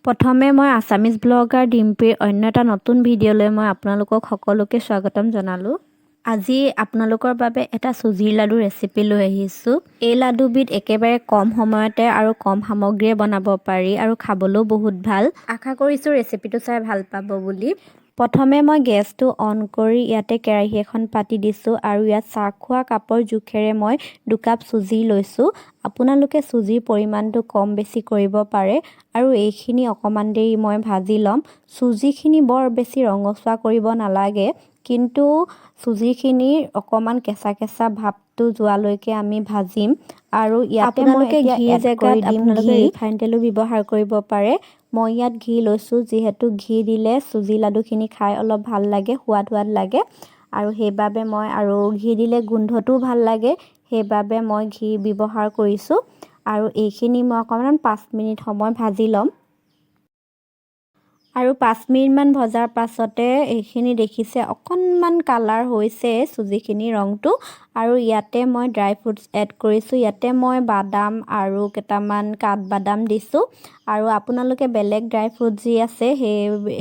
প্ৰথমে মই Assamese blogger ডিম্পিৰ অন্য এটা নতুন ভিডিঅ'লৈ মই আপোনালোকক সকলোকে স্বাগতম জনালোঁ। আজি আপোনালোকৰ বাবে এটা চুজিৰ লাডু ৰেচিপি লৈ আহিছোঁ। এই লাডুবিধ একেবাৰে কম সময়তে আৰু কম সামগ্ৰীৰে বনাব পাৰি আৰু খাবলৈও বহুত ভাল। আশা কৰিছোঁ ৰেচিপিটো চাই ভাল পাব বুলি। প্ৰথমে মই গেছটো অন কৰি ইয়াতে কেৰাহী এখন পাতি দিছোঁ আৰু ইয়াত চাহ খোৱা কাপৰ জোখেৰে মই 2 কাপ চুজি লৈছোঁ। আপোনালোকে চুজিৰ পৰিমাণটো কম বেছি কৰিব পাৰে আৰু এইখিনি অকণমান দেৰি মই ভাজি ল'ম। চুজিখিনি বৰ বেছি ৰঙচুৱা কৰিব নালাগে, কিন্তু চুজিখিনিৰ অকণমান কেঁচা কেঁচা ভাৱটো যোৱালৈকে আমি ভাজিম। আৰু ইয়াতে মই ঘিৰ জেগাত আপোনালোকে ৰিফাইন তেলো ব্যৱহাৰ কৰিব পাৰে। মই ইয়াত ঘি লৈছোঁ, যিহেতু ঘি দিলে চুজি লাডুখিনি খাই অলপ ভাল লাগে, সোৱাদ লাগে। আৰু সেইবাবে মই আৰু ঘি দিলে গোন্ধটোও ভাল লাগে, সেইবাবে মই ঘি ব্যৱহাৰ কৰিছোঁ। আৰু এইখিনি মই অকণমান 5 মিনিট সময় ভাজি ল'ম। আৰু 5 মিনিটমান ভজাৰ পাছতে এইখিনি দেখিছে অকণমান কালাৰ হৈছে চুজিখিনিৰ ৰংটো। আৰু ইয়াতে মই ড্ৰাই ফ্ৰুটছ এড কৰিছোঁ। ইয়াতে মই বাদাম আৰু কেইটামান কাঠবাদাম দিছোঁ। আৰু আপোনালোকে বেলেগ ড্ৰাই ফ্ৰুট যি আছে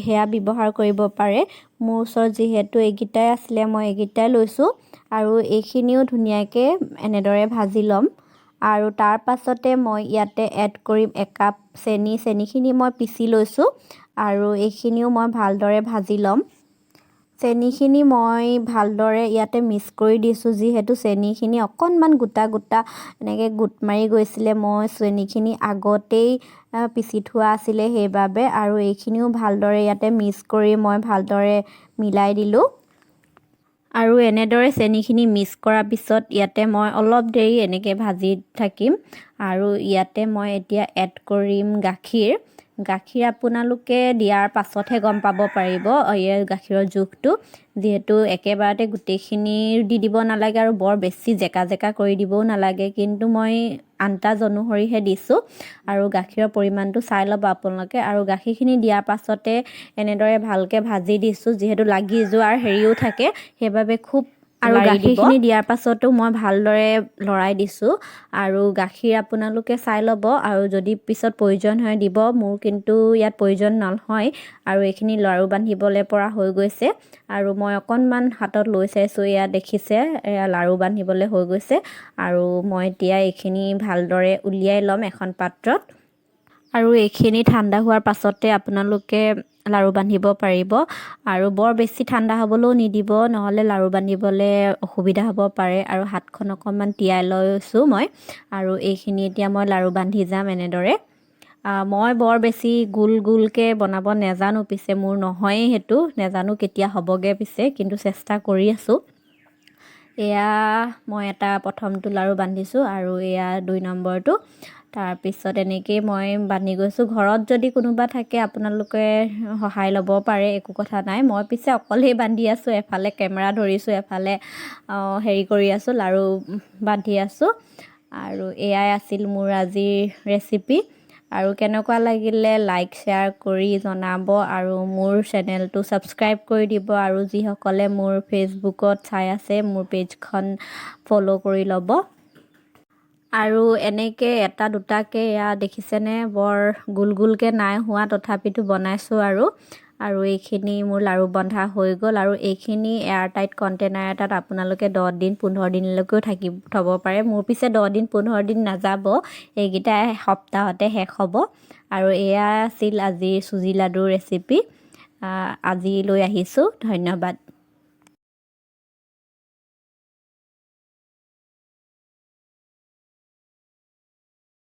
সেয়া ব্যৱহাৰ কৰিব পাৰে। মোৰ ওচৰত যিহেতু এইকেইটাই আছিলে, মই এইকেইটাই লৈছোঁ। আৰু এইখিনিও ধুনীয়াকৈ এনেদৰে ভাজি ল'ম। আৰু তাৰ পাছতে মই ইয়াতে এড কৰিম 1 কাপ চেনি। চেনিখিনি মই পিচি লৈছোঁ আৰু এইখিনিও মই ভালদৰে ভাজি ল'ম। চেনিখিনি মই ভালদৰে ইয়াতে মিক্স কৰি দিছোঁ, যিহেতু চেনিখিনি অকণমান গোটা এনেকৈ গোট মাৰি গৈছিলে। মই চেনিখিনি আগতেই পিচি থোৱা আছিলে সেইবাবে। আৰু এইখিনিও ভালদৰে ইয়াতে মিক্স কৰি মই ভালদৰে মিলাই দিলোঁ। আৰু এনেদৰে চেনিখিনি মিক্স কৰাৰ পিছত ইয়াতে মই অলপ দেৰি এনেকৈ ভাজি থাকিম। আৰু ইয়াতে মই এতিয়া এড কৰিম গাখীৰ। গাখীৰ আপোনালোকে দিয়াৰ পাছতহে গম পাব পাৰিব এই গাখীৰৰ জোখটো, যিহেতু একেবাৰতে গোটেইখিনি দি দিব নালাগে আৰু বৰ বেছি জেকা কৰি দিবও নালাগে। কিন্তু মই আন্দাজ অনুসৰিহে দিছোঁ। আৰু গাখীৰৰ পৰিমাণটো চাই ল'ব আপোনালোকে। আৰু গাখীৰখিনি দিয়াৰ পাছতে এনেদৰে ভালকৈ ভাজি দিছোঁ, যিহেতু লাগি যোৱাৰ হেৰিও থাকে, সেইবাবে খুব আৰু গাখীৰখিনি দিয়াৰ পাছতো মই ভালদৰে লৰাই দিছোঁ। আৰু গাখীৰ আপোনালোকে চাই ল'ব, আৰু যদি পিছত প্ৰয়োজন হয় দিব। মোৰ কিন্তু ইয়াত প্ৰয়োজন নহয়। আৰু এইখিনি লাড়ু বান্ধিবলৈ পৰা হৈ গৈছে। আৰু মই অকণমান হাতত লৈ চাইছোঁ, এয়া দেখিছে এয়া লাড়ু বান্ধিবলৈ হৈ গৈছে। আৰু মই এতিয়া এইখিনি ভালদৰে উলিয়াই ল'ম এখন পাত্ৰত। আৰু এইখিনি ঠাণ্ডা হোৱাৰ পাছতে আপোনালোকে লাড়ু বান্ধিব পাৰিব। আৰু বৰ বেছি ঠাণ্ডা হ'বলৈও নিদিব, নহ'লে লাড়ু বান্ধিবলৈ অসুবিধা হ'ব পাৰে। আৰু হাতখন অকণমান তিয়াই লৈছোঁ মই। আৰু এইখিনি এতিয়া মই লাড়ু বান্ধি যাম এনেদৰে। মই বৰ বেছি গোলকৈ বনাব নেজানো, পিছে মোৰ নহয়েই সেইটো, নেজানো কেতিয়া হ'বগৈ পিছে, কিন্তু চেষ্টা কৰি আছোঁ। এয়া মই এটা প্ৰথমটো লাড়ু বান্ধিছোঁ আৰু এয়া 2 নম্বৰটো। তাৰপিছত এনেকৈয়ে মই বান্ধি গৈছোঁ। ঘৰত যদি কোনোবা থাকে আপোনালোকে সহায় ল'ব পাৰে, একো কথা নাই। মই পিছে অকলেই বান্ধি আছোঁ, এফালে কেমেৰা ধৰিছোঁ, এফালে হেৰি কৰি আছোঁ, লাড়ু বান্ধি আছোঁ। আৰু এয়াই আছিল মোৰ আজিৰ ৰেচিপি। আৰু কেনেকুৱা লাগিলে লাইক শ্বেয়াৰ কৰি জনাব, আৰু মোৰ চেনেলটো ছাবস্ক্ৰাইব কৰি দিব। আৰু যিসকলে মোৰ ফেচবুকত চাই আছে, মোৰ পেজখন ফ'ল' কৰি ল'ব। আৰু এনেকৈ এটা দুটাকৈ এয়া দেখিছেনে, বৰ গোলকৈ নাই হোৱা, তথাপিতো বনাইছোঁ। আৰু এইখিনি মোৰ লাড়ু বন্ধা হৈ গ'ল। আৰু এইখিনি এয়াৰটাইট কণ্টেইনাৰ এটাত আপোনালোকে 10 দিন 15 দিনলৈকেও থ'ব পাৰে। মোৰ পিছে 10 দিন 15 দিন নাযাব, এইকেইটা সপ্তাহতে শেষ হ'ব। আৰু এয়া আছিল আজিৰ চুজি লাডুৰ ৰেচিপি। আজি লৈ আহিছোঁ। ধন্যবাদ।